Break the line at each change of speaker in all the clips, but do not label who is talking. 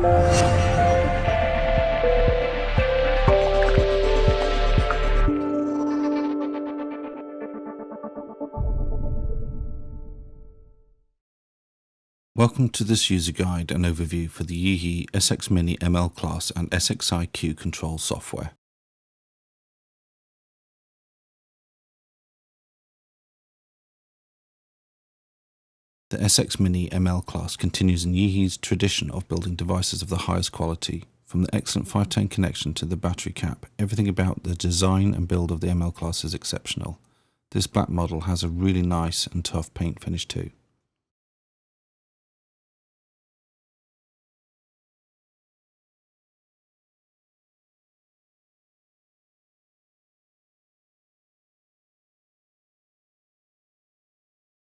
Welcome to this user guide and overview for the YiHi SX Mini ML Class and SXi-Q Control software. The SX Mini ML Class continues in YiHi's tradition of building devices of the highest quality. From the excellent 510 connection to the battery cap, everything about the design and build of the ML Class is exceptional. This black model has a really nice and tough paint finish too.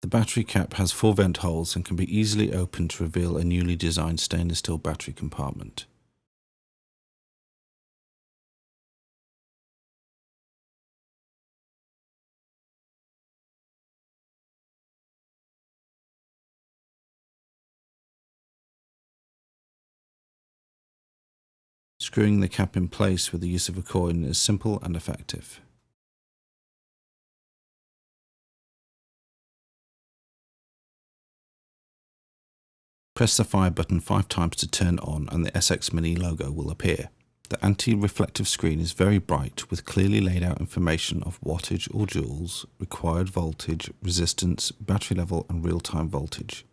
The battery cap has 4 vent holes and can be easily opened to reveal a newly designed stainless steel battery compartment. Screwing the cap in place with the use of a coin is simple and effective. Press the fire button 5 times to turn on and the SX Mini logo will appear. The anti-reflective screen is very bright with clearly laid out information of wattage or joules, required voltage, resistance, battery level and real-time voltage,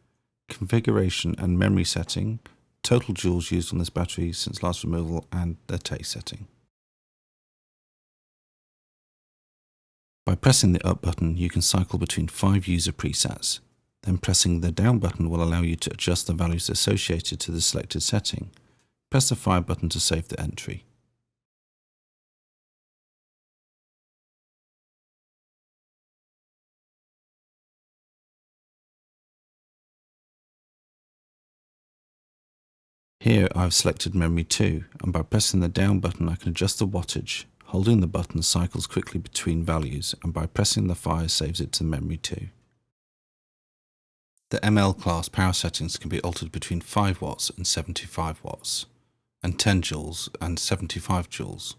configuration and memory setting, total joules used on this battery since last removal and the taste setting. By pressing the up button you can cycle between 5 user presets. Then pressing the down button will allow you to adjust the values associated to the selected setting. Press the fire button to save the entry. Here I've selected memory 2 and by pressing the down button I can adjust the wattage. Holding the button cycles quickly between values and by pressing the fire saves it to memory 2. The ML class power settings can be altered between 5 watts and 75 watts, and 10 joules and 75 joules.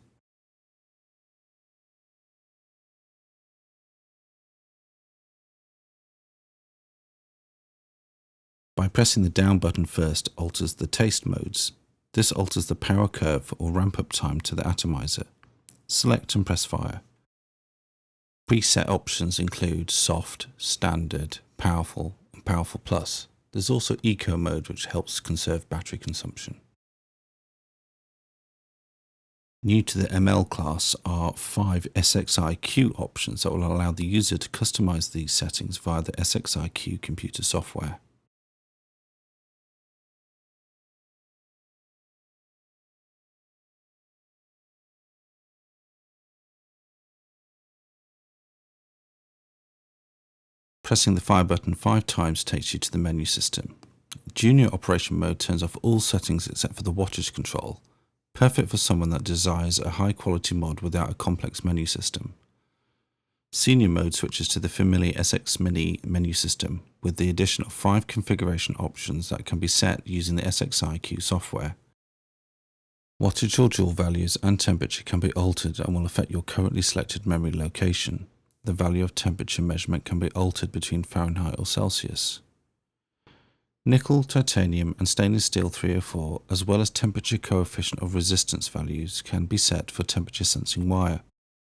By pressing the down button first alters the taste modes. This alters the power curve or ramp up time to the atomizer. Select and press fire. Preset options include soft, standard, powerful, Powerful Plus. There's also Eco mode which helps conserve battery consumption. New to the ML class are 5 SXi-Q options that will allow the user to customize these settings via the SXi-Q computer software. Pressing the fire button 5 times takes you to the menu system. Junior operation mode turns off all settings except for the wattage control, perfect for someone that desires a high quality mod without a complex menu system. Senior mode switches to the familiar SX Mini menu system with the addition of 5 configuration options that can be set using the SXi-Q software. Wattage or joule values and temperature can be altered and will affect your currently selected memory location. The value of temperature measurement can be altered between Fahrenheit or Celsius. Nickel, titanium and stainless steel 304 as well as temperature coefficient of resistance values can be set for temperature sensing wire.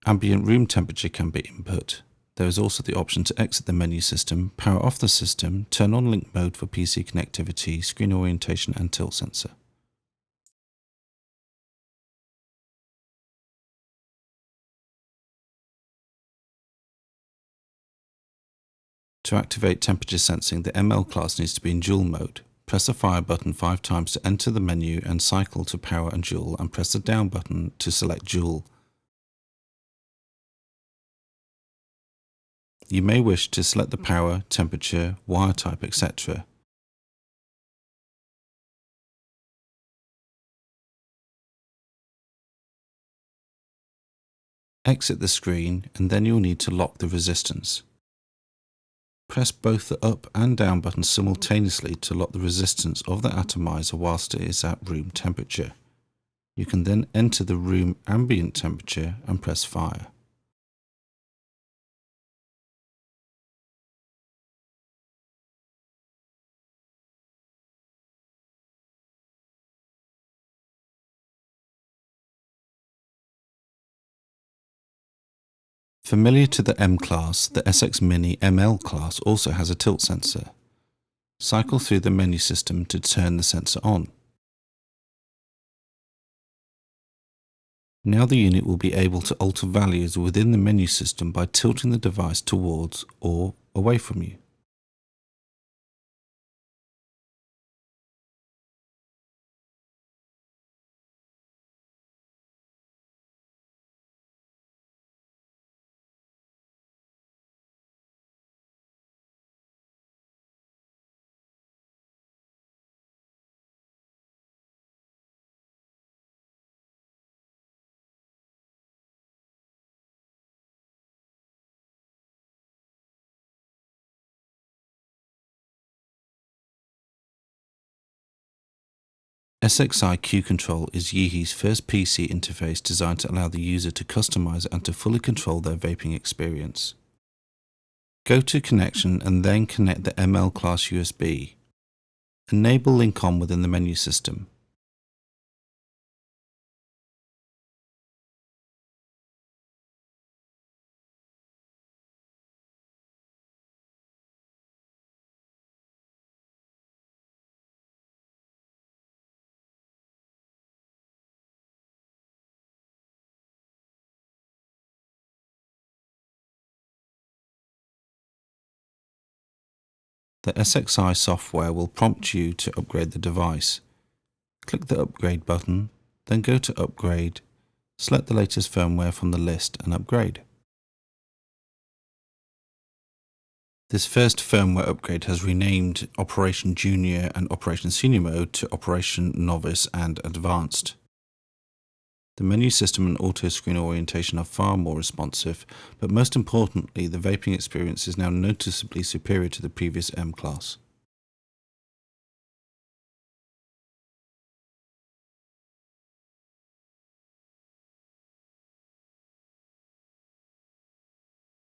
Ambient room temperature can be input. There is also the option to exit the menu system, power off the system, turn on link mode for PC connectivity, screen orientation and tilt sensor. To activate temperature sensing, the ML class needs to be in joule mode. Press the fire button 5 times to enter the menu and cycle to power and joule and press the down button to select joule. You may wish to select the power, temperature, wire type, etc. Exit the screen and then you'll need to lock the resistance. press both the up and down buttons simultaneously to lock the resistance of the atomizer whilst it is at room temperature. You can then enter the room ambient temperature and press fire. Familiar to the M class, the SX Mini ML class also has a tilt sensor. Cycle through the menu system to turn the sensor on. Now the unit will be able to alter values within the menu system by tilting the device towards or away from you. SXi-Q Control is YiHi's first PC interface designed to allow the user to customize and to fully control their vaping experience. Go to Connection and then connect the ML Class USB. Enable Link On within the menu system. The SXi software will prompt you to upgrade the device. Click the Upgrade button, then go to Upgrade, select the latest firmware from the list and upgrade. This first firmware upgrade has renamed Operation Junior and Operation Senior mode to Operation Novice and Advanced. The menu system and auto screen orientation are far more responsive, but most importantly, the vaping experience is now noticeably superior to the previous M class.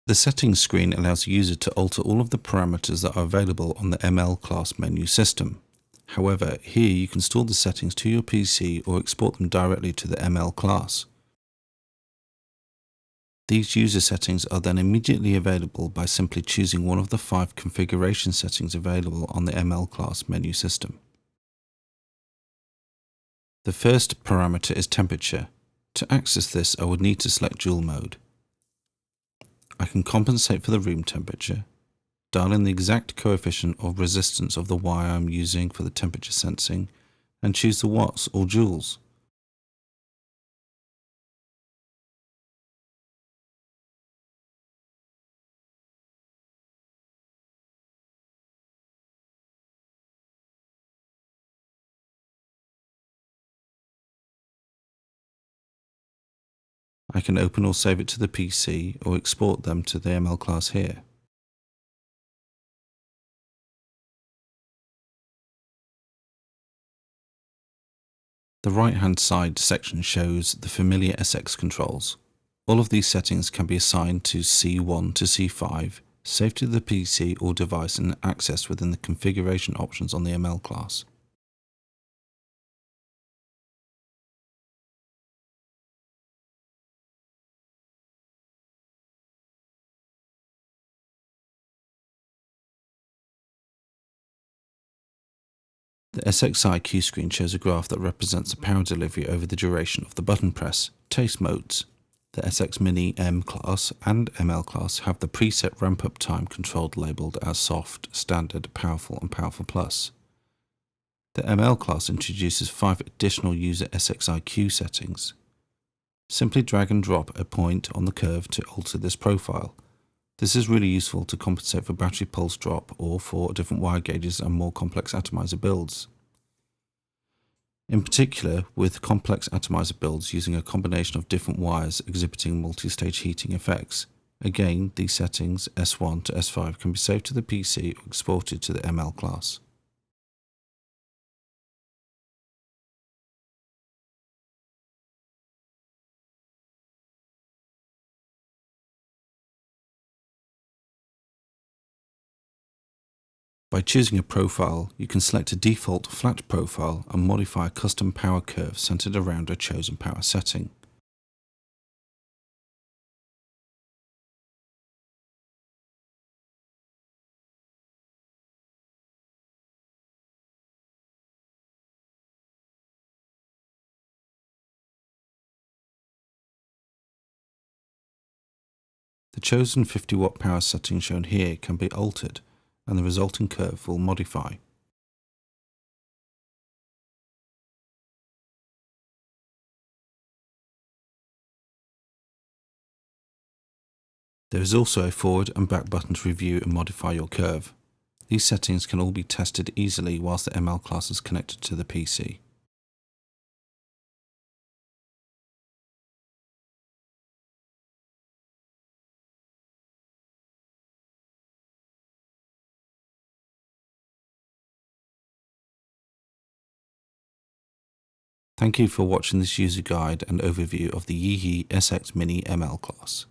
The settings screen allows the user to alter all of the parameters that are available on the ML class menu system. However, here you can store the settings to your PC or export them directly to the ML class. These user settings are then immediately available by simply choosing one of the 5 configuration settings available on the ML class menu system. The first parameter is temperature. To access this, I would need to select dual mode. I can compensate for the room temperature, dial in the exact coefficient of resistance of the wire I'm using for the temperature sensing, and choose the watts or joules. I can open or save it to the PC or export them to the ML class here. The right-hand side section shows the familiar SX controls. All of these settings can be assigned to C1 to C5, saved to the PC or device and accessed within the configuration options on the ML class. The SXi-Q screen shows a graph that represents the power delivery over the duration of the button press. Taste modes. The SX Mini M class and ML class have the preset ramp-up time controlled labelled as soft, standard, powerful and powerful plus. The ML class introduces 5 additional user SXi-Q settings. Simply drag and drop a point on the curve to alter this profile. This is really useful to compensate for battery pulse drop or for different wire gauges and more complex atomizer builds. In particular, with complex atomizer builds using a combination of different wires exhibiting multi-stage heating effects, Again, these settings, S1 to S5, can be saved to the PC or exported to the ML class. By choosing a profile, you can select a default flat profile and modify a custom power curve centered around a chosen power setting. The chosen 50-watt power setting shown here can be altered, and the resulting curve will modify. There is also a forward and back button to review and modify your curve. These settings can all be tested easily whilst the ML class is connected to the PC. Thank you for watching this user guide and overview of the YiHi SX Mini ML class.